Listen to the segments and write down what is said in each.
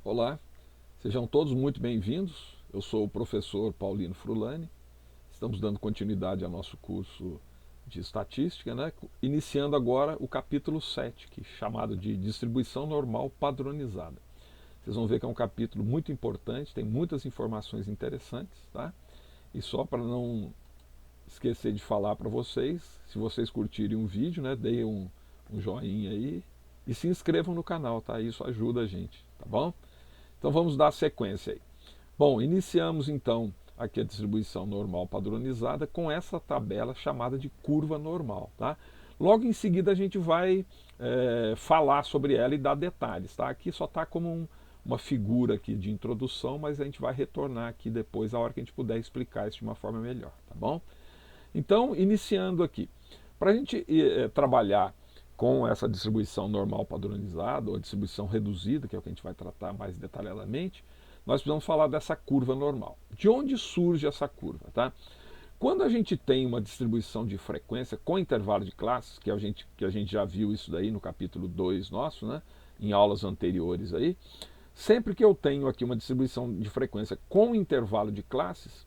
Olá, sejam todos muito bem-vindos. Eu sou o professor Paulino Frulani. Estamos dando continuidade ao nosso curso de estatística, né? Iniciando agora o capítulo 7, que é chamado de distribuição normal padronizada. Vocês vão ver que é um capítulo muito importante, tem muitas informações interessantes, tá? E só para não esquecer de falar para vocês, se vocês curtirem o vídeo, né, deem um joinha aí e se inscrevam no canal, tá? Isso ajuda a gente, tá bom? Então vamos dar sequência aí. Bom, iniciamos então aqui a distribuição normal padronizada com essa tabela chamada de curva normal, tá? Logo em seguida a gente vai falar sobre ela e dar detalhes, tá? Aqui só está como uma figura aqui de introdução, mas a gente vai retornar aqui depois, a hora que a gente puder explicar isso de uma forma melhor, tá bom? Então, iniciando aqui, para a gente trabalhar com essa distribuição normal padronizada ou distribuição reduzida, que é o que a gente vai tratar mais detalhadamente, nós precisamos falar dessa curva normal. De onde surge essa curva? Tá? Quando a gente tem uma distribuição de frequência com intervalo de classes, que a gente já viu isso daí no capítulo 2 nosso, né, em aulas anteriores aí, sempre que eu tenho aqui uma distribuição de frequência com intervalo de classes,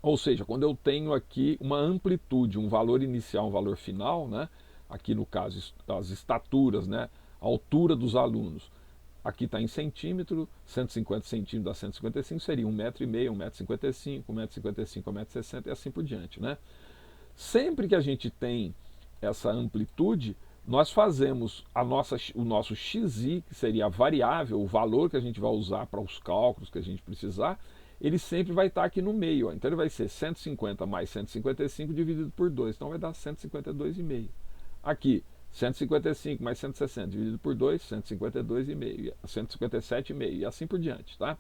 ou seja, quando eu tenho aqui uma amplitude, um valor inicial, um valor final, né? Aqui no caso as estaturas, né? A altura dos alunos, aqui está em centímetro, 150 centímetros a 155 seria 1,5 m, 1,55 m, 1,55 m, 1,60 m e assim por diante, né? Sempre que a gente tem essa amplitude, nós fazemos o nosso xi, que seria a variável, o valor que a gente vai usar para os cálculos que a gente precisar, ele sempre vai estar aqui no meio. Ó. Então ele vai ser 150 mais 155 dividido por 2. Então vai dar 152,5. Aqui, 155 mais 160 dividido por 2, 152,5. 157,5 e assim por diante. Tá?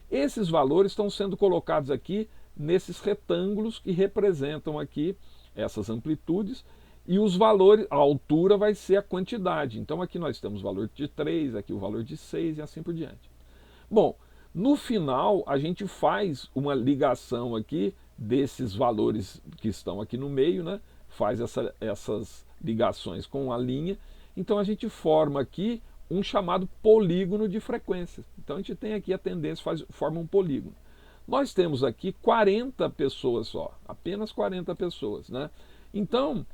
Esses valores estão sendo colocados aqui nesses retângulos que representam aqui essas amplitudes. E os valores, a altura vai ser a quantidade. Então aqui nós temos o valor de 3, aqui o valor de 6 e assim por diante. Bom, no final, a gente faz uma ligação aqui desses valores que estão aqui no meio, né? Faz essas ligações com a linha. Então a gente forma aqui um chamado polígono de frequência. Então a gente tem aqui a tendência, forma um polígono. Nós temos aqui 40 pessoas só, apenas 40 pessoas, né? Então,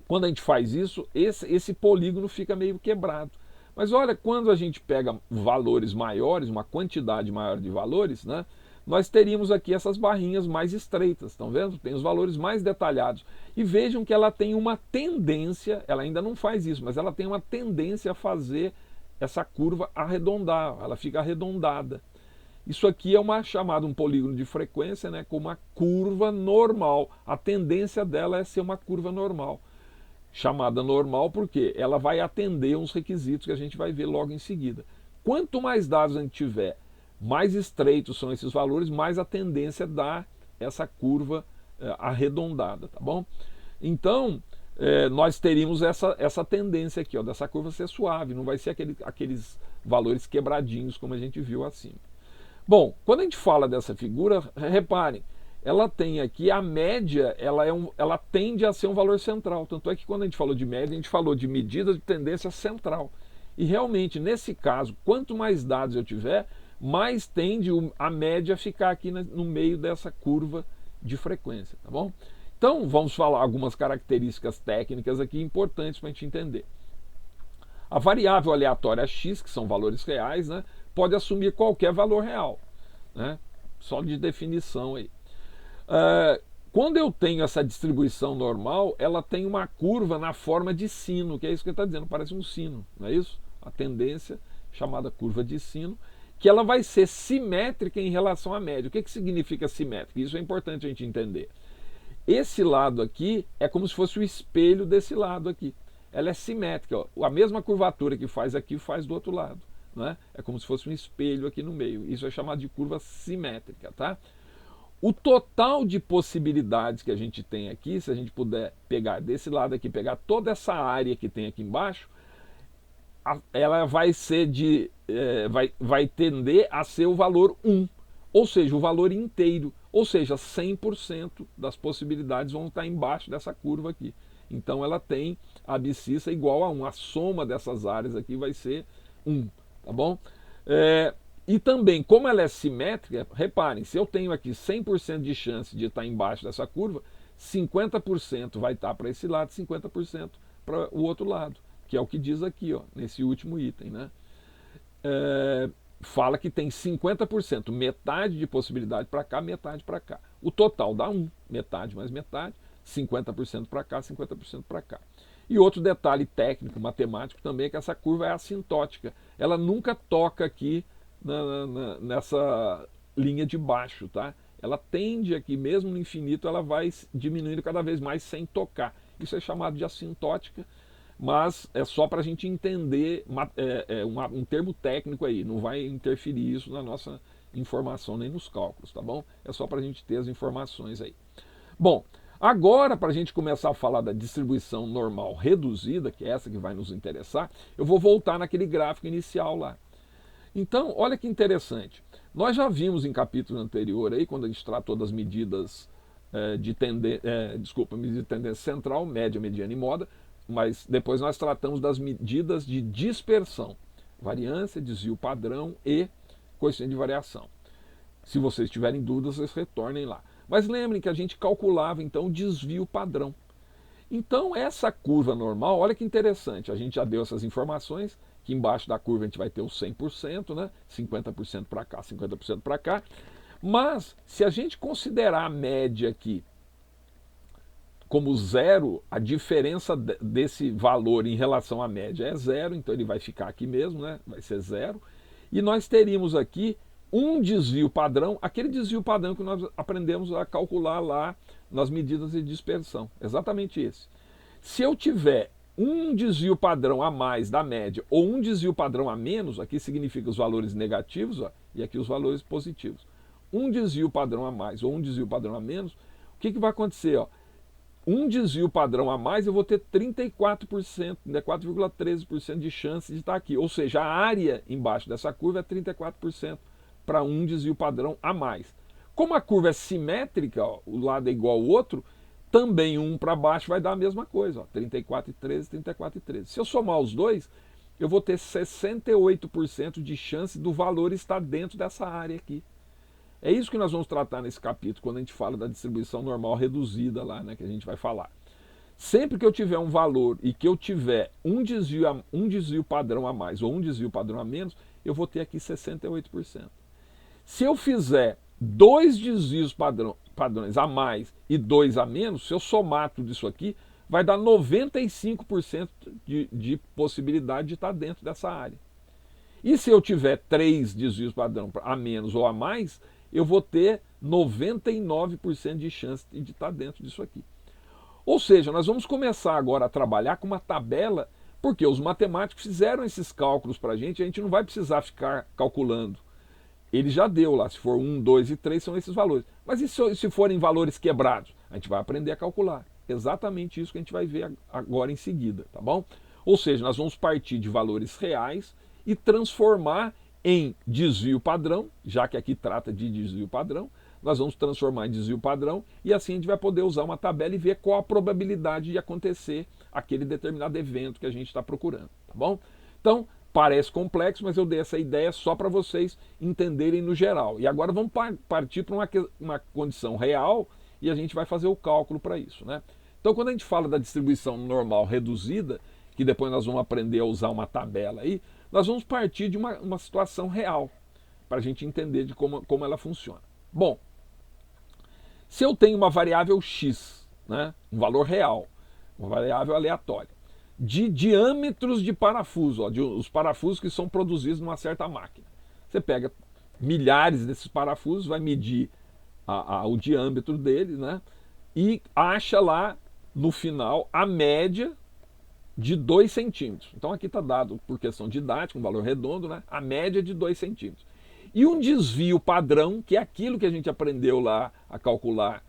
quando a gente faz isso, esse polígono fica meio quebrado. Mas olha, quando a gente pega valores maiores, uma quantidade maior de valores, né, nós teríamos aqui essas barrinhas mais estreitas, estão vendo? Tem os valores mais detalhados. E vejam que ela tem uma tendência, ela ainda não faz isso, mas ela tem uma tendência a fazer essa curva arredondar, ela fica arredondada. Isso aqui é chamado um polígono de frequência, né, com uma curva normal. A tendência dela é ser uma curva normal. Chamada normal porque ela vai atender uns requisitos que a gente vai ver logo em seguida. Quanto mais dados a gente tiver, mais estreitos são esses valores, mais a tendência dá essa curva arredondada, tá bom? Então, nós teríamos essa tendência aqui, ó, dessa curva ser suave, não vai ser aqueles valores quebradinhos como a gente viu acima. Bom, quando a gente fala dessa figura, reparem, ela tem aqui a média, ela tende a ser um valor central. Tanto é que quando a gente falou de média, a gente falou de medida de tendência central. E realmente, nesse caso, quanto mais dados eu tiver, mais tende a média a ficar aqui no meio dessa curva de frequência, tá bom? Então, vamos falar algumas características técnicas aqui importantes para a gente entender. A variável aleatória x, que são valores reais, né, pode assumir qualquer valor real, né? Só de definição aí. Quando eu tenho essa distribuição normal, ela tem uma curva na forma de sino, que é isso que ele está dizendo, parece um sino, não é isso? A tendência, chamada curva de sino, que ela vai ser simétrica em relação à média. O que significa simétrica? Isso é importante a gente entender. Esse lado aqui é como se fosse o espelho desse lado aqui. Ela é simétrica, ó. A mesma curvatura que faz aqui faz do outro lado. Né? É como se fosse um espelho aqui no meio. Isso é chamado de curva simétrica, tá? O total de possibilidades que a gente tem aqui, se a gente puder pegar desse lado aqui, pegar toda essa área que tem aqui embaixo, ela vai ser vai tender a ser o valor 1, ou seja, o valor inteiro, ou seja, 100% das possibilidades vão estar embaixo dessa curva aqui. Então ela tem a abscissa igual a 1, a soma dessas áreas aqui vai ser 1, tá bom? E também, como ela é simétrica, reparem, se eu tenho aqui 100% de chance de estar embaixo dessa curva, 50% vai estar para esse lado, 50% para o outro lado, que é o que diz aqui, ó, nesse último item, né? Fala que tem 50%, metade de possibilidade para cá, metade para cá. O total dá 1, metade mais metade, 50% para cá, 50% para cá. E outro detalhe técnico, matemático também, é que essa curva é assintótica. Ela nunca toca aqui nessa linha de baixo, tá? Ela tende aqui, mesmo no infinito, ela vai diminuindo cada vez mais sem tocar. Isso é chamado de assintótica, mas é só para a gente entender um termo técnico aí, não vai interferir isso na nossa informação nem nos cálculos, tá bom? É só para a gente ter as informações aí. Bom, agora para a gente começar a falar da distribuição normal reduzida, que é essa que vai nos interessar, eu vou voltar naquele gráfico inicial lá. Então, olha que interessante. Nós já vimos em capítulo anterior, aí, quando a gente tratou das medidas de tendência central, média, mediana e moda, mas depois nós tratamos das medidas de dispersão, variância, desvio padrão e coeficiente de variação. Se vocês tiverem dúvidas, vocês retornem lá. Mas lembrem que a gente calculava então o desvio padrão. Então essa curva normal, olha que interessante, a gente já deu essas informações, que embaixo da curva a gente vai ter o 100%, né? 50% para cá, 50% para cá. Mas se a gente considerar a média aqui como zero, a diferença desse valor em relação à média é zero, então ele vai ficar aqui mesmo, né? Vai ser zero. E nós teríamos aqui um desvio padrão, aquele desvio padrão que nós aprendemos a calcular lá nas medidas de dispersão, exatamente esse. Se eu tiver um desvio padrão a mais da média ou um desvio padrão a menos, aqui significa os valores negativos, ó, e aqui os valores positivos. Um desvio padrão a mais ou um desvio padrão a menos, o que vai acontecer? Ó? Um desvio padrão a mais, eu vou ter 34%, né, 4,13% de chance de estar aqui. Ou seja, a área embaixo dessa curva é 34% para um desvio padrão a mais. Como a curva é simétrica, ó, o lado é igual ao outro, também um para baixo vai dar a mesma coisa, ó, 34,13, 34,13. Se eu somar os dois, eu vou ter 68% de chance do valor estar dentro dessa área aqui. É isso que nós vamos tratar nesse capítulo, quando a gente fala da distribuição normal reduzida lá, né, que a gente vai falar. Sempre que eu tiver um valor e que eu tiver um desvio padrão a mais ou um desvio padrão a menos, eu vou ter aqui 68%. Se eu fizer dois desvios padrões a mais e dois a menos, se eu somar tudo isso aqui, vai dar 95% de possibilidade de estar dentro dessa área. E se eu tiver três desvios padrão a menos ou a mais, eu vou ter 99% de chance de estar dentro disso aqui. Ou seja, nós vamos começar agora a trabalhar com uma tabela, porque os matemáticos fizeram esses cálculos para a gente não vai precisar ficar calculando. Ele já deu lá, se for 1, 2 e 3 são esses valores. Mas e se forem valores quebrados? A gente vai aprender a calcular. Exatamente isso que a gente vai ver agora em seguida, tá bom? Ou seja, nós vamos partir de valores reais e transformar em desvio padrão, já que aqui trata de desvio padrão, nós vamos transformar em desvio padrão e assim a gente vai poder usar uma tabela e ver qual a probabilidade de acontecer aquele determinado evento que a gente está procurando, tá bom? Então, parece complexo, mas eu dei essa ideia só para vocês entenderem no geral. E agora vamos partir para uma condição real e a gente vai fazer o cálculo para isso, né? Então, quando a gente fala da distribuição normal reduzida, que depois nós vamos aprender a usar uma tabela aí, nós vamos partir de uma situação real, para a gente entender de como ela funciona. Bom, se eu tenho uma variável x, né, um valor real, uma variável aleatória, de diâmetros de parafuso, ó, os parafusos que são produzidos numa certa máquina. Você pega milhares desses parafusos, vai medir o diâmetro deles, né, e acha lá no final a média de 2 centímetros. Então aqui está dado por questão didática, um valor redondo, né, a média de 2 centímetros. E um desvio padrão, que é aquilo que a gente aprendeu lá a calcular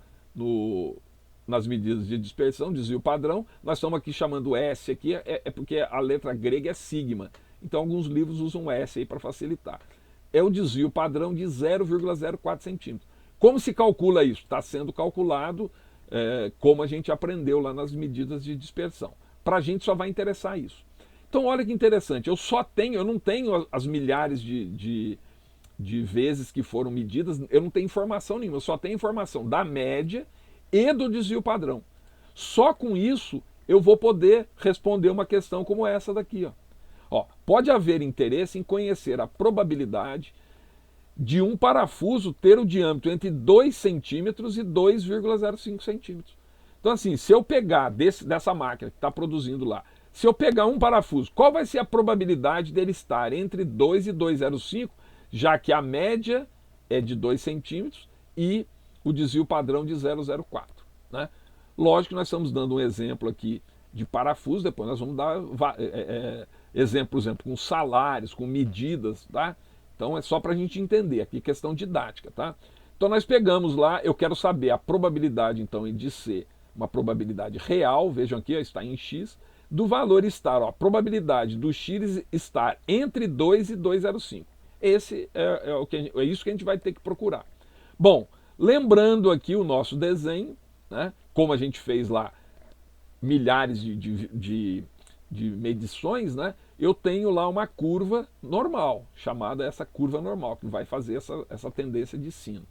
nas medidas de dispersão, desvio padrão, nós estamos aqui chamando S aqui, é porque a letra grega é sigma. Então alguns livros usam S aí para facilitar. É o desvio padrão de 0,04 centímetros. Como se calcula isso? Está sendo calculado como a gente aprendeu lá nas medidas de dispersão. Para a gente só vai interessar isso. Então olha que interessante, eu não tenho as milhares de vezes que foram medidas, eu não tenho informação nenhuma, eu só tenho informação da média e do desvio padrão. Só com isso eu vou poder responder uma questão como essa daqui. Ó, pode haver interesse em conhecer a probabilidade de um parafuso ter o diâmetro entre 2 centímetros e 2,05 centímetros. Então assim, se eu pegar dessa máquina que está produzindo lá, se eu pegar um parafuso, qual vai ser a probabilidade dele estar entre 2 e 2,05, já que a média é de 2 centímetros e o desvio padrão de 0,04, né? Lógico que nós estamos dando um exemplo aqui de parafuso, depois nós vamos dar exemplo, por exemplo, com salários, com medidas, tá? Então é só para a gente entender aqui, questão didática, tá? Então nós pegamos lá, eu quero saber a probabilidade então de ser uma probabilidade real, vejam aqui, ó, está em x, do valor estar, ó, a probabilidade do x estar entre 2 e 2,05. Esse é isso que a gente vai ter que procurar. Bom, lembrando aqui o nosso desenho, né, como a gente fez lá milhares de medições, né, eu tenho lá uma curva normal, chamada essa curva normal, que vai fazer essa tendência de sino.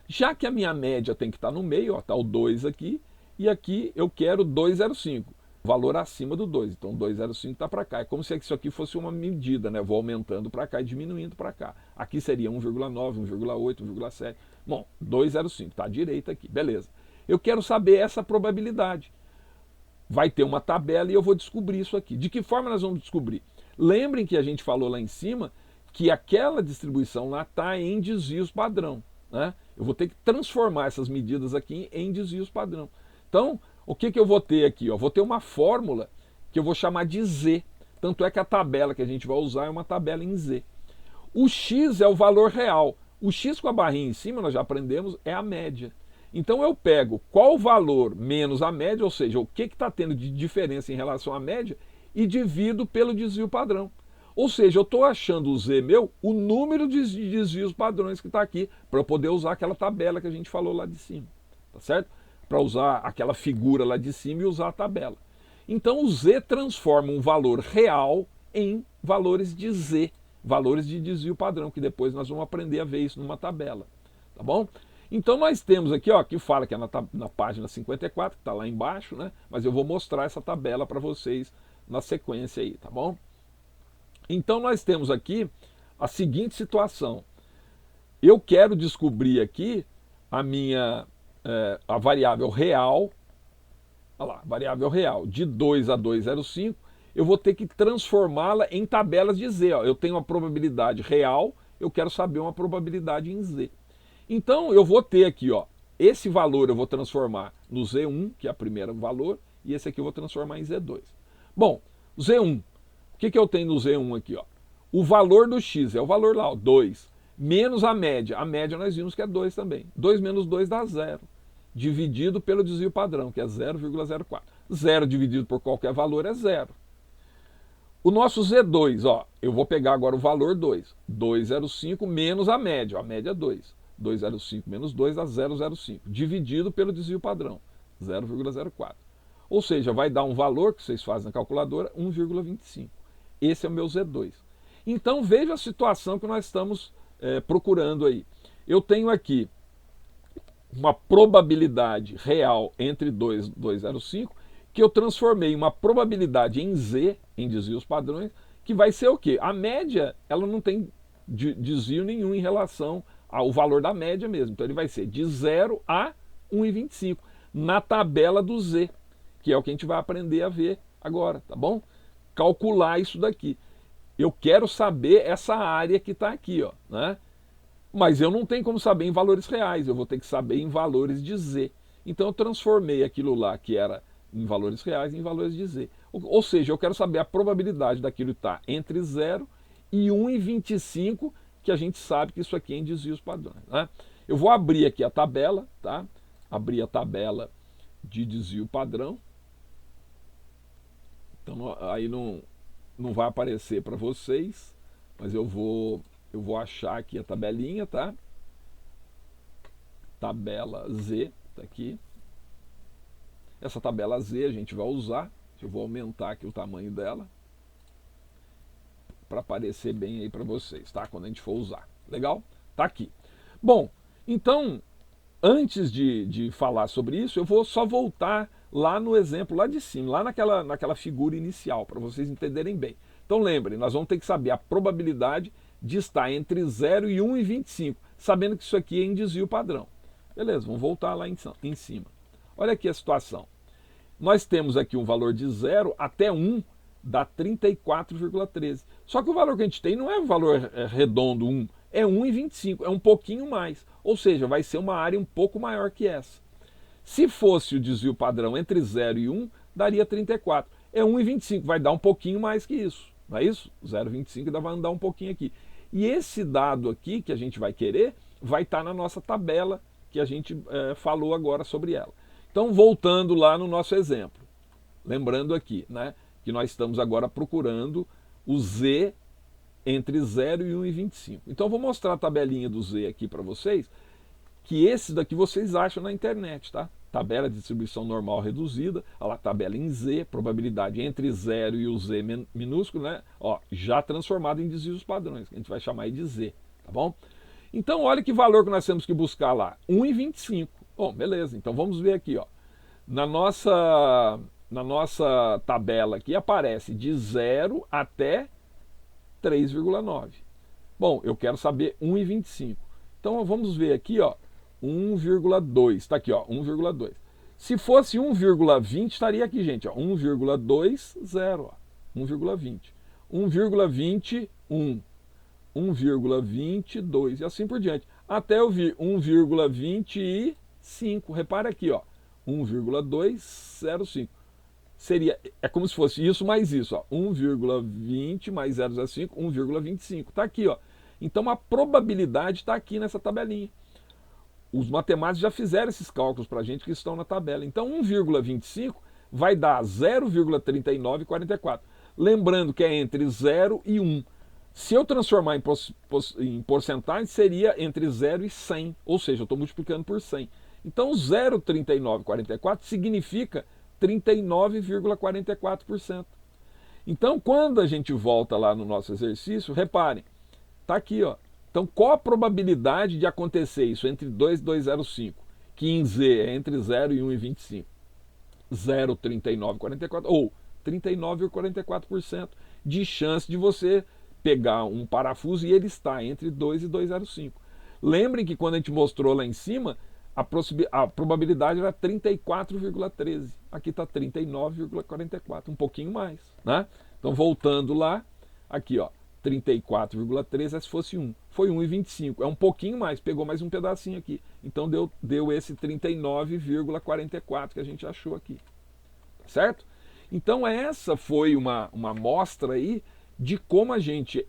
Já que a minha média tem que estar no meio, está o 2 aqui, e aqui eu quero 2,05, valor acima do 2, então 2,05 está para cá. É como se isso aqui fosse uma medida, né? Vou aumentando para cá e diminuindo para cá. Aqui seria 1,9, 1,8, 1,7. Bom, 2,05, está à direita aqui, beleza. Eu quero saber essa probabilidade. Vai ter uma tabela e eu vou descobrir isso aqui. De que forma nós vamos descobrir? Lembrem que a gente falou lá em cima que aquela distribuição lá está em desvios padrão, né? Eu vou ter que transformar essas medidas aqui em desvios padrão. Então, o que eu vou ter aqui? Ó? Vou ter uma fórmula que eu vou chamar de Z. Tanto é que a tabela que a gente vai usar é uma tabela em Z. O X é o valor real. O X com a barrinha em cima, nós já aprendemos, é a média. Então eu pego qual o valor menos a média, ou seja, o que está tendo de diferença em relação à média, e divido pelo desvio padrão. Ou seja, eu estou achando o Z meu, o número de desvios padrões que está aqui, para eu poder usar aquela tabela que a gente falou lá de cima. Tá certo? Para usar aquela figura lá de cima e usar a tabela. Então o Z transforma um valor real em valores de Z, valores de desvio padrão, que depois nós vamos aprender a ver isso numa tabela. Tá bom? Então nós temos aqui, ó, que fala que é na página 54, que está lá embaixo, né? Mas eu vou mostrar essa tabela para vocês na sequência aí, tá bom? Então nós temos aqui a seguinte situação. Eu quero descobrir aqui a variável real, olha lá, variável real de 2 a 2,05, eu vou ter que transformá-la em tabelas de Z. Ó. Eu tenho uma probabilidade real, eu quero saber uma probabilidade em Z. Então eu vou ter aqui, ó, esse valor eu vou transformar no Z1, que é o primeiro valor, e esse aqui eu vou transformar em Z2. Bom, Z1, o que eu tenho no Z1 aqui? Ó? O valor do X é o valor lá, ó, 2, menos a média. A média nós vimos que é 2 também. 2 menos 2 dá 0, dividido pelo desvio padrão, que é 0,04. 0 dividido por qualquer valor é 0. O nosso Z2, ó, eu vou pegar agora o valor 2. 2,05 menos a média é 2. 2,05 menos 2 dá 0,05, dividido pelo desvio padrão, 0,04. Ou seja, vai dar um valor que vocês fazem na calculadora, 1,25. Esse é o meu Z2. Então veja a situação que nós estamos procurando aí. Eu tenho aqui uma probabilidade real entre 2 e 2,05, que eu transformei uma probabilidade em Z, em desvios padrões, que vai ser o quê? A média, ela não tem desvio nenhum em relação ao valor da média mesmo. Então ele vai ser de 0 a 1,25 na tabela do Z, que é o que a gente vai aprender a ver agora, tá bom? Calcular isso daqui. Eu quero saber essa área que está aqui, ó, né? Mas eu não tenho como saber em valores reais, eu vou ter que saber em valores de Z. Então eu transformei aquilo lá que era em valores reais em valores de Z. Ou seja, eu quero saber a probabilidade daquilo estar entre 0 e 1,25, que a gente sabe que isso aqui é em desvios padrões, né? Eu vou abrir aqui a tabela, tá? Abrir a tabela de desvio padrão. Então aí não vai aparecer para vocês, mas eu vou achar aqui a tabelinha, tá? Tabela Z, tá aqui. Essa tabela Z a gente vai usar Eu vou aumentar aqui o tamanho dela para aparecer bem aí para vocês, tá? Quando a gente for usar. Legal? Tá aqui. Bom, então, antes de falar sobre isso, eu vou só voltar lá no exemplo, lá de cima, lá naquela figura inicial, para vocês entenderem bem. Então lembrem, nós vamos ter que saber a probabilidade de estar entre 0 e 1,25, sabendo que isso aqui é em desvio padrão. Beleza, vamos voltar lá em cima. Olha aqui a situação. Nós temos aqui um valor de 0 até 1, dá 34,13. Só que o valor que a gente tem não é o valor redondo 1, é 1,25, é um pouquinho mais. Ou seja, vai ser uma área um pouco maior que essa. Se fosse o desvio padrão entre 0 e 1, daria 34. É 1,25, vai dar um pouquinho mais que isso. Não é isso? 0,25 vai andar um pouquinho aqui. E esse dado aqui que a gente vai querer, vai estar na nossa tabela que a gente falou agora sobre ela. Então, voltando lá no nosso exemplo. Lembrando aqui, né, que nós estamos agora procurando o Z entre 0 e 1,25. Então, eu vou mostrar a tabelinha do Z aqui para vocês, que esse daqui vocês acham na internet, tá? Tabela de distribuição normal reduzida, olha lá, tabela em Z, probabilidade entre 0 e o Z minúsculo, né? Ó, já transformado em desvios padrões, que a gente vai chamar aí de Z, tá bom? Então, olha que valor que nós temos que buscar lá, 1,25. Bom, beleza, então vamos ver aqui, ó. Na nossa tabela aqui aparece de 0 até 3,9. Bom, eu quero saber 1,25. Então vamos ver aqui, ó, 1,2. Está aqui, ó, 1,2. Se fosse 1,20, estaria aqui, gente, ó, 1,20, ó, 1,20. 1,21, 1,22 e assim por diante. Até eu vir 1,25. Repara aqui, ó, 1,205. É como se fosse isso mais isso, ó, 1,20 mais 0,05, 1,25. Está aqui, ó. Então a probabilidade está aqui nessa tabelinha. Os matemáticos já fizeram esses cálculos para a gente que estão na tabela. Então 1,25 vai dar 0,3944. Lembrando que é entre 0 e 1. Se eu transformar em porcentagem, seria entre 0 e 100. Ou seja, eu estou multiplicando por 100. Então 0,3944 significa 39,44%. Então, quando a gente volta lá no nosso exercício, reparem, está aqui, ó. Então, qual a probabilidade de acontecer isso entre 2 e 2,05? Que em Z é entre 0 e 1,25. 0,3944 ou 39,44% de chance de você pegar um parafuso e ele está entre 2 e 2,05. Lembrem que quando a gente mostrou lá em cima, a probabilidade era 34,13. Aqui está 39,44, um pouquinho mais, né? Então, voltando lá, aqui, ó, 34,13 é se fosse 1. Foi 1,25. É um pouquinho mais, pegou mais um pedacinho aqui. Então, deu esse 39,44 que a gente achou aqui. Certo? Então, essa foi uma amostra aí de como a gente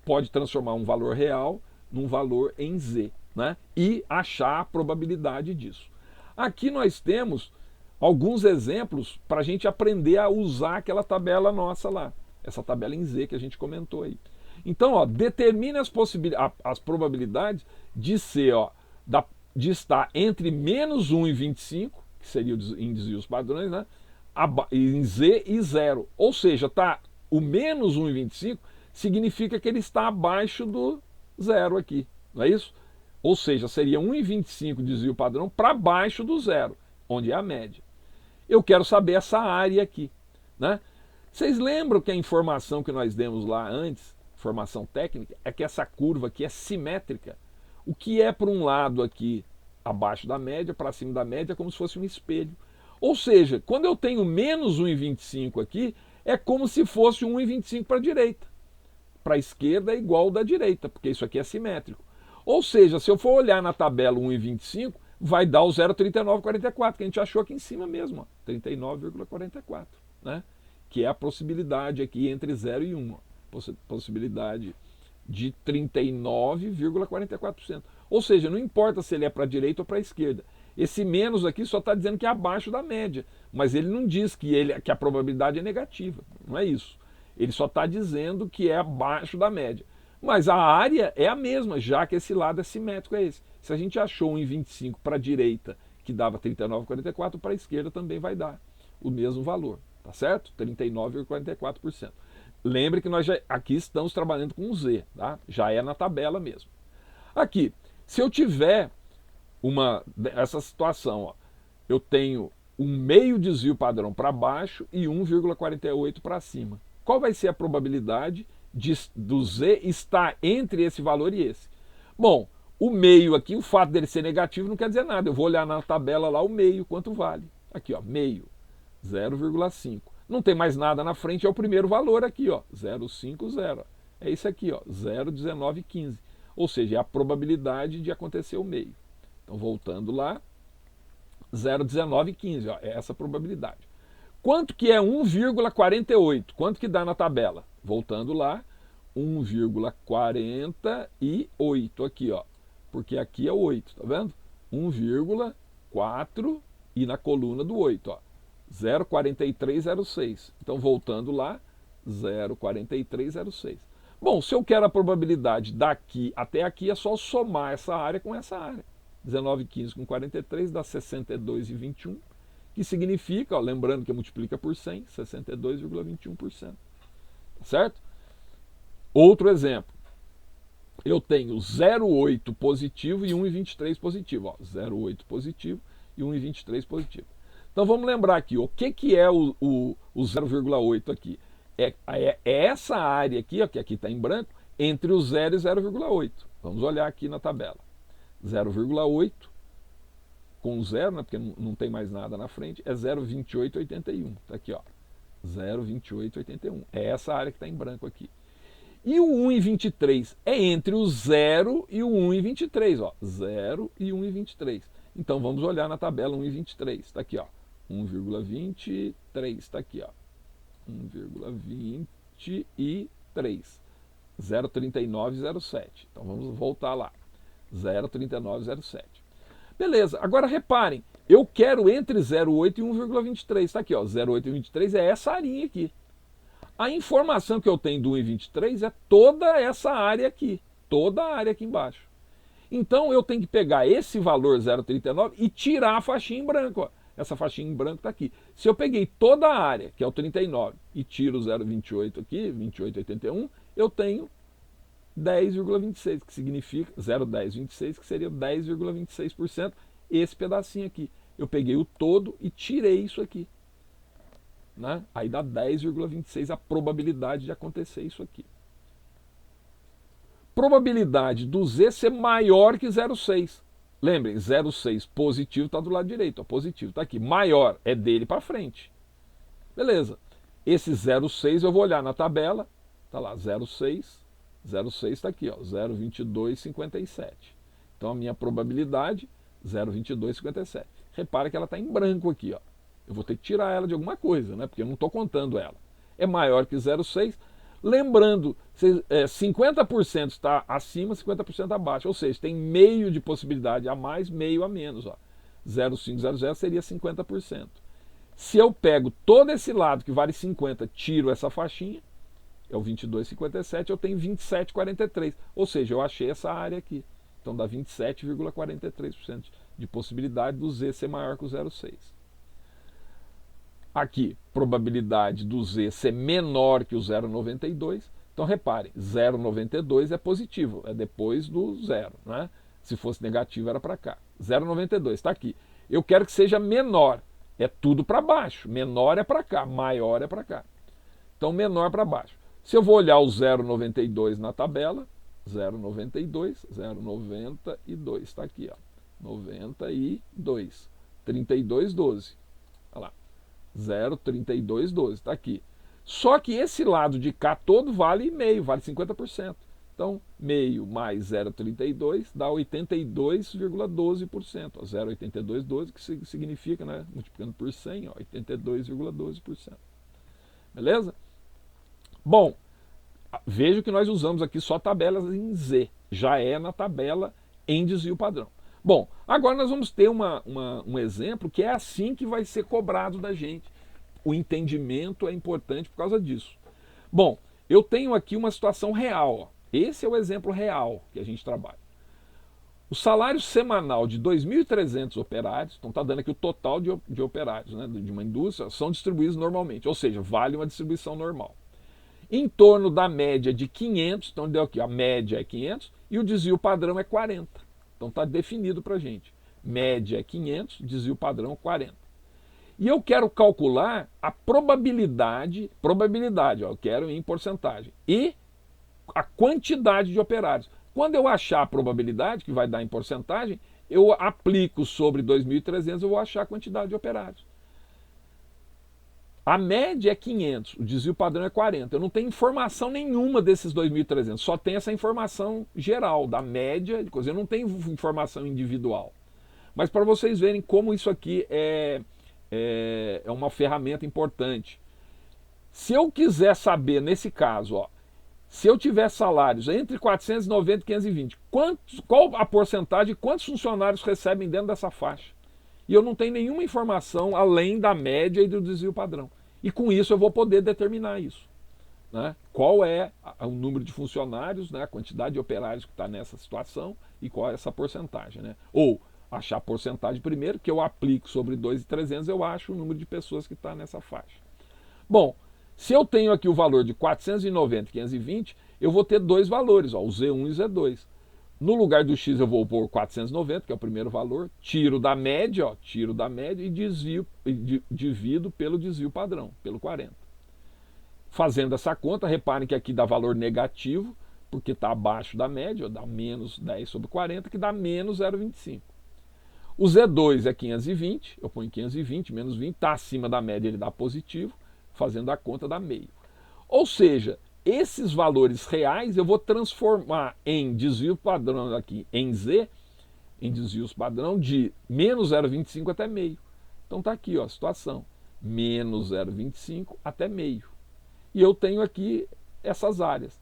pode transformar um valor real num valor em Z, né? E achar a probabilidade disso. Aqui nós temos alguns exemplos para a gente aprender a usar aquela tabela nossa lá, essa tabela em Z que a gente comentou aí. Então, ó, determine as probabilidades de ser, ó, de estar entre menos 1,25, que seria em desvios padrões, né? Em Z e 0. Ou seja, tá, o menos 1,25 significa que ele está abaixo do 0 aqui, não é isso? Ou seja, seria 1,25 desvio padrão para baixo do 0, onde é a média. Eu quero saber essa área aqui, né? Vocês lembram que a informação que nós demos lá antes, informação técnica, é que essa curva aqui é simétrica. O que é para um lado aqui abaixo da média, para cima da média, é como se fosse um espelho. Ou seja, quando eu tenho menos 1,25 aqui, é como se fosse 1,25 para a direita. Para a esquerda é igual ao da direita, porque isso aqui é simétrico. Ou seja, se eu for olhar na tabela 1,25, vai dar o 0,3944, que a gente achou aqui em cima mesmo, 39,44, né? Que é a possibilidade aqui entre 0 e 1, ó. Possibilidade de 39,44%. Ou seja, não importa se ele é para a direita ou para a esquerda. Esse menos aqui só está dizendo que é abaixo da média, mas ele não diz que a probabilidade é negativa, não é isso. Ele só está dizendo que é abaixo da média. Mas a área é a mesma, já que esse lado é simétrico, é esse. Se a gente achou 1,25 para a direita, que dava 39,44, para a esquerda também vai dar o mesmo valor. tá certo? 39,44%. Lembre que nós aqui estamos trabalhando com Z, tá? Já é na tabela mesmo. Aqui, se eu tiver essa situação, ó, eu tenho um meio desvio padrão para baixo e 1,48 para cima. Qual vai ser a probabilidade do Z estar entre esse valor e esse? Bom, o meio aqui, o fato dele ser negativo não quer dizer nada. Eu vou olhar na tabela lá o meio, quanto vale. Aqui, ó, meio, 0,5. Não tem mais nada na frente, é o primeiro valor aqui, ó, 0,50. É isso aqui, ó, 0,1915. Ou seja, é a probabilidade de acontecer o meio. Então, voltando lá, 0,1915, ó, é essa a probabilidade. Quanto que é 1,48? Quanto que dá na tabela? Voltando lá, 1,48 aqui, ó. Porque aqui é o 8, tá vendo? 1,4 e na coluna do 8, ó. 0,4306. Então, voltando lá, 0,4306. Bom, se eu quero a probabilidade daqui até aqui, é só somar essa área com essa área. 19,15 com 43 dá 62,21, que significa, ó, lembrando que multiplica por 100, 62,21%. Certo? Outro exemplo. Eu tenho 0,8 positivo e 1,23 positivo. Ó, 0,8 positivo e 1,23 positivo. Então vamos lembrar aqui, ó, o que é o 0,8 aqui? É essa área aqui, ó, que aqui está em branco, entre o 0 e 0,8. Vamos olhar aqui na tabela. 0,8 com 0, né, porque não tem mais nada na frente, é 0,2881. Está aqui, ó, 0,2881. É essa área que está em branco aqui. E o 1,23 é entre o 0 e o 1,23, ó, 0 e 1,23. Então vamos olhar na tabela 1,23, está aqui, ó, 1,23, está aqui, ó, 1,23, 0,3907. Então vamos voltar lá, 0,3907. Beleza, agora reparem, eu quero entre 0,8 e 1,23, está aqui, ó, 0,8 e 1,23 é essa arinha aqui. A informação que eu tenho do 1,23 é toda essa área aqui, toda a área aqui embaixo. Então eu tenho que pegar esse valor 0,39 e tirar a faixinha em branco, ó. Essa faixinha em branco está aqui. Se eu peguei toda a área, que é o 39, e tiro o 0,28 aqui, 28,81, eu tenho 10,26, que significa 0,1026, que seria 10,26%, esse pedacinho aqui. Eu peguei o todo e tirei isso aqui. Né? Aí dá 10,26 a probabilidade de acontecer isso aqui. Probabilidade do Z ser maior que 0,6. Lembrem, 0,6 positivo está do lado direito, ó, positivo está aqui. Maior é dele para frente. Beleza. Esse 0,6 eu vou olhar na tabela, está lá, 0,6 está aqui, ó, 0,2257. Então a minha probabilidade, 0,2257. Repara que ela está em branco aqui, ó. Eu vou ter que tirar ela de alguma coisa, né? Porque eu não estou contando ela. É maior que 0,6. Lembrando, 50% está acima, 50% abaixo. Ou seja, tem meio de possibilidade a mais, meio a menos. 0,500 seria 50%. Se eu pego todo esse lado que vale 50, tiro essa faixinha, é o 22,57, eu tenho 27,43. Ou seja, eu achei essa área aqui. Então dá 27,43% de possibilidade do Z ser maior que o 0,6. Aqui, probabilidade do Z ser menor que o 0,92. Então, repare, 0,92 é positivo, é depois do zero. Né? Se fosse negativo, era para cá. 0,92 está aqui. Eu quero que seja menor. É tudo para baixo. Menor é para cá, maior é para cá. Então, menor para baixo. Se eu vou olhar o 0,92 na tabela, 0,92, 0,92, está aqui, ó, 92, 32,12. Olha lá. 0,3212, está aqui. Só que esse lado de cá todo vale meio, vale 50%. Então, meio mais 0,32 dá 82,12%. 0,8212, que significa, né, multiplicando por 100, 82,12%. Beleza? Bom, veja que nós usamos aqui só tabelas em Z. Já é na tabela em desvio padrão. Bom, agora nós vamos ter um exemplo que é assim que vai ser cobrado da gente. O entendimento é importante por causa disso. Bom, eu tenho aqui uma situação real. Ó. Esse é o exemplo real que a gente trabalha. O salário semanal de 2.300 operários, então está dando aqui o total de operários, né, de uma indústria, são distribuídos normalmente, ou seja, vale uma distribuição normal. Em torno da média de 500, então deu aqui, a média é 500 e o desvio padrão é 40. Então está definido para a gente. Média é 500, desvio padrão 40. E eu quero calcular a probabilidade, ó, eu quero em porcentagem, e a quantidade de operários. Quando eu achar a probabilidade, que vai dar em porcentagem, eu aplico sobre 2.300, eu vou achar a quantidade de operários. A média é 500, o desvio padrão é 40. Eu não tenho informação nenhuma desses 2.300, só tem essa informação geral, da média de coisa. Eu não tenho informação individual. Mas para vocês verem como isso aqui é uma ferramenta importante. Se eu quiser saber, nesse caso, ó, se eu tiver salários entre 490 e 520, qual a porcentagem, quantos funcionários recebem dentro dessa faixa? E eu não tenho nenhuma informação além da média e do desvio padrão. E com isso eu vou poder determinar isso. Né? Qual é o número de funcionários, né? A quantidade de operários que está nessa situação e qual é essa porcentagem. Né? Ou achar a porcentagem primeiro, que eu aplico sobre 2.300, eu acho o número de pessoas que está nessa faixa. Bom, se eu tenho aqui o valor de 490 e 520, eu vou ter dois valores, ó, o Z1 e o Z2. No lugar do X eu vou pôr 490, que é o primeiro valor, tiro da média, ó, e divido pelo desvio padrão, pelo 40. Fazendo essa conta, reparem que aqui dá valor negativo, porque está abaixo da média, ó, dá menos 10 sobre 40, que dá menos 0,25. O Z2 é 520, eu ponho 520, menos 20, está acima da média, ele dá positivo, fazendo a conta dá meio. Ou seja, esses valores reais eu vou transformar em desvio padrão aqui, em Z, em desvios padrão de menos 0,25 até meio. Então está aqui, ó, a situação, menos 0,25 até meio. E eu tenho aqui essas áreas.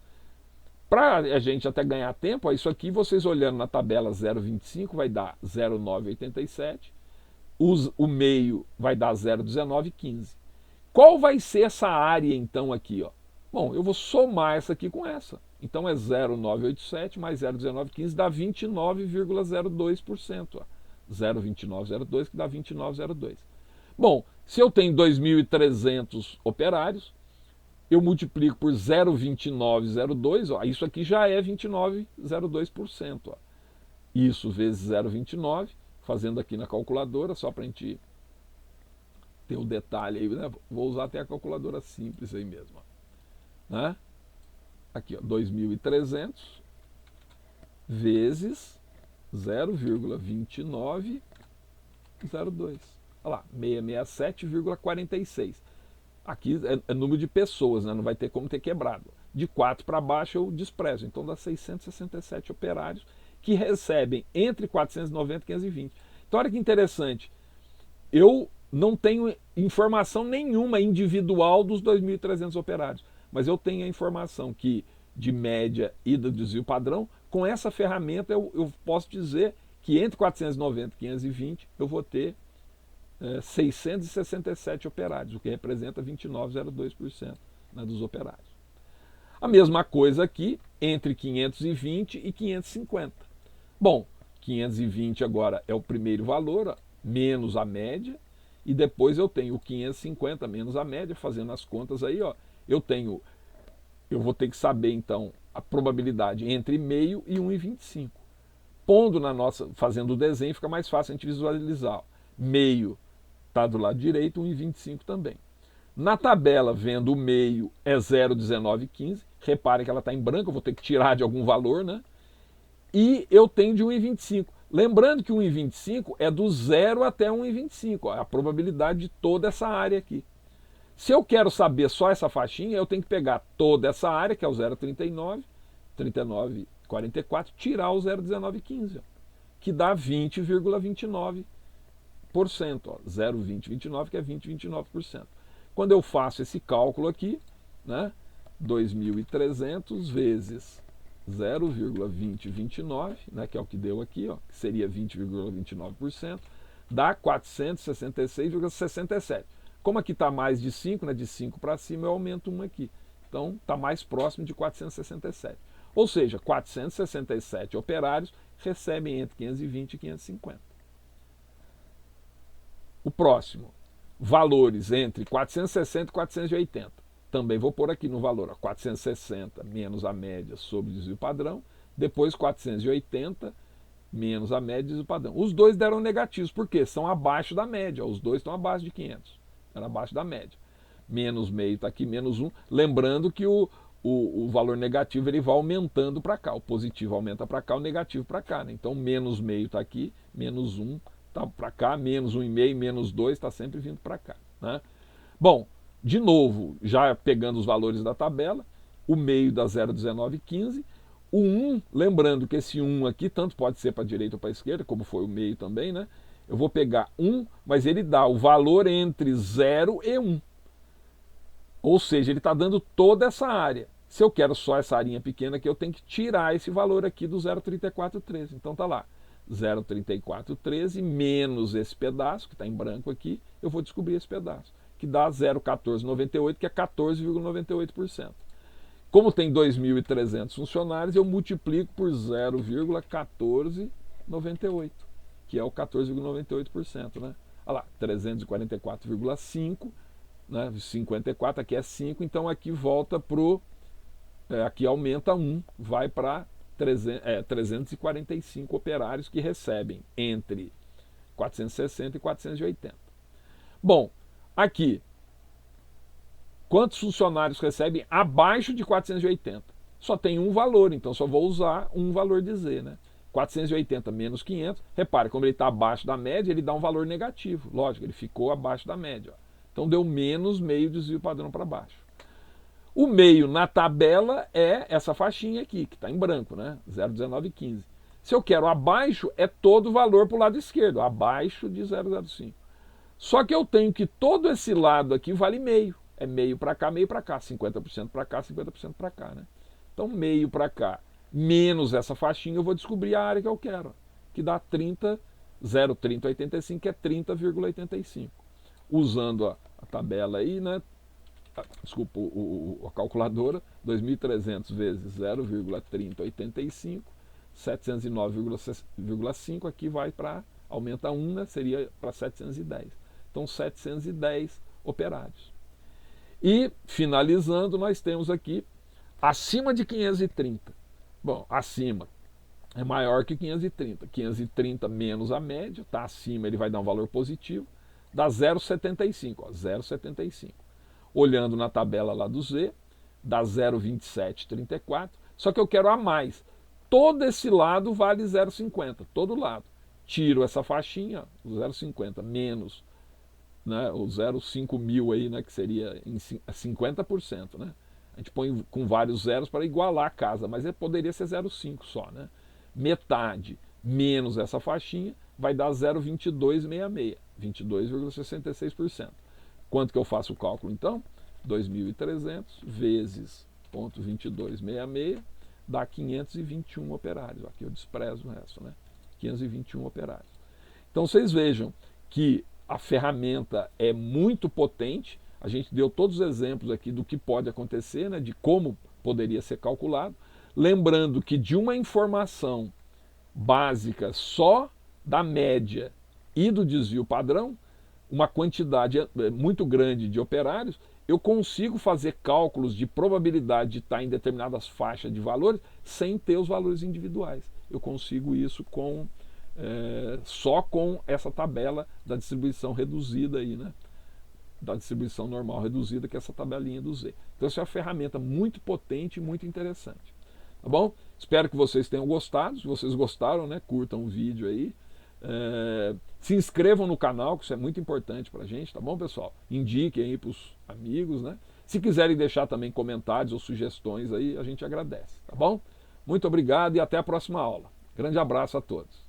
Para a gente até ganhar tempo, ó, isso aqui vocês olhando na tabela 0,25 vai dar 0,987, o meio vai dar 0,1915. Qual vai ser essa área então aqui? Ó? Bom, eu vou somar essa aqui com essa. Então é 0,987 mais 0,1915 dá 29,02%. 0,2902 que dá 29,02. Bom, se eu tenho 2.300 operários, eu multiplico por 0,2902, ó, isso aqui já é 29,02%. Ó. Isso vezes 0,29, fazendo aqui na calculadora, só para a gente ter o detalhe aí, né? Vou usar até a calculadora simples aí mesmo. Ó. Né? Aqui, ó, 2.300 vezes 0,2902. Olha lá, 667,46. Aqui é número de pessoas, né? Não vai ter como ter quebrado. De 4 para baixo eu desprezo. Então dá 667 operários que recebem entre 490 e 520. Então olha que interessante. Eu não tenho informação nenhuma individual dos 2.300 operários, mas eu tenho a informação que de média e do desvio padrão, com essa ferramenta eu posso dizer que entre 490 e 520 eu vou ter 667 operários, o que representa 29,02%, né, dos operários. A mesma coisa aqui entre 520 e 550. Bom, 520 agora é o primeiro valor, ó, menos a média, e depois eu tenho o 550 menos a média, fazendo as contas aí, ó, eu vou ter que saber então a probabilidade entre meio e 1,25. Pondo fazendo o desenho fica mais fácil a gente visualizar. Ó. Meio está do lado direito, 1,25 também. Na tabela, vendo o meio é 0,1915, reparem que ela está em branco, eu vou ter que tirar de algum valor, né? E eu tenho de 1,25. Lembrando que 1,25 é do 0 até 1,25, é a probabilidade de toda essa área aqui. Se eu quero saber só essa faixinha, eu tenho que pegar toda essa área, que é o 0,39, 39,44, tirar o 0,1915, que dá 20,29%. 0,2029, que é 20,29%. Quando eu faço esse cálculo aqui, né, 2.300 vezes 0,2029, né, que é o que deu aqui, ó, que seria 20,29%, dá 466,67. Como aqui está mais de 5, né, de 5 para cima, eu aumento 1 aqui. Então, está mais próximo de 467. Ou seja, 467 operários recebem entre 520 e 550. O próximo, valores entre 460 e 480. Também vou pôr aqui no valor, ó, 460 menos a média sobre o desvio padrão, depois 480 menos a média e desvio padrão. Os dois deram negativos, por quê? São abaixo da média, ó, os dois estão abaixo de 500, era abaixo da média. Menos meio está aqui, menos 1, lembrando que o valor negativo ele vai aumentando para cá, o positivo aumenta para cá, o negativo para cá, né? Então menos meio está aqui, menos 1 está para cá, menos 1,5, menos 2 está sempre vindo para cá, né? Bom, de novo, já pegando os valores da tabela, o meio dá 0,1915, o 1, lembrando que esse 1 aqui tanto pode ser para a direita ou para a esquerda, como foi o meio também, né? Eu vou pegar 1, mas ele dá o valor entre 0 e 1. Ou seja, ele está dando toda essa área. Se eu quero só essa arinha pequena aqui, eu tenho que tirar esse valor aqui do 0,3413. Então tá lá, 0,3413 menos esse pedaço, que está em branco aqui, eu vou descobrir esse pedaço, que dá 0,1498, que é 14,98%. Como tem 2.300 funcionários, eu multiplico por 0,1498, que é o 14,98%, né? Olha lá, 344,5, né? 54, aqui é 5, então aqui volta para o... aqui aumenta 1, vai para 345 operários que recebem entre 460 e 480. Bom, aqui, quantos funcionários recebem abaixo de 480? Só tem um valor, então só vou usar um valor de Z, né? 480 menos 500, repare, como ele está abaixo da média, ele dá um valor negativo, lógico, ele ficou abaixo da média, ó. Então deu menos meio desvio padrão para baixo. O meio na tabela é essa faixinha aqui, que está em branco, né? 0,1915. Se eu quero abaixo, é todo o valor para o lado esquerdo, abaixo de 0,05. Só que eu tenho que todo esse lado aqui vale meio. É meio para cá, 50% para cá, 50% para cá, né? Então meio para cá, menos essa faixinha, eu vou descobrir a área que eu quero, que dá 0,3085, que é 30,85. Usando a tabela aí, né? Desculpa, a calculadora, 2.300 vezes 0,3085, 709,5, aqui vai para, aumenta 1, né? Seria para 710. Então 710 operários. E, finalizando, nós temos aqui, acima de 530. Bom, acima é maior que 530. 530 menos a média, está acima, ele vai dar um valor positivo, dá 0,75, 0,75. Olhando na tabela lá do Z, dá 0,2734, só que eu quero a mais. Todo esse lado vale 0,50, todo lado. Tiro essa faixinha, o 0,50 menos, né, o 0,5 mil aí, né, que seria em 50%, né? A gente põe com vários zeros para igualar a casa, mas poderia ser 0,5 só, né? Metade menos essa faixinha vai dar 0,2266, 22,66%. Quanto que eu faço o cálculo então? 2.300 vezes 0,2266 dá 521 operários. Aqui eu desprezo o resto, né? 521 operários. Então vocês vejam que a ferramenta é muito potente. A gente deu todos os exemplos aqui do que pode acontecer, né? De como poderia ser calculado. Lembrando que de uma informação básica só da média e do desvio padrão, uma quantidade muito grande de operários, eu consigo fazer cálculos de probabilidade de estar em determinadas faixas de valores sem ter os valores individuais. Eu consigo isso só com essa tabela da distribuição reduzida aí, né? Da distribuição normal reduzida, que é essa tabelinha do Z. Então essa é uma ferramenta muito potente e muito interessante. Tá bom? Espero que vocês tenham gostado. Se vocês gostaram, né, curtam o vídeo aí. Se inscrevam no canal, que isso é muito importante pra gente, tá bom, pessoal? Indiquem aí pros amigos, né? Se quiserem deixar também comentários ou sugestões aí, a gente agradece, tá bom? Muito obrigado e até a próxima aula. Grande abraço a todos.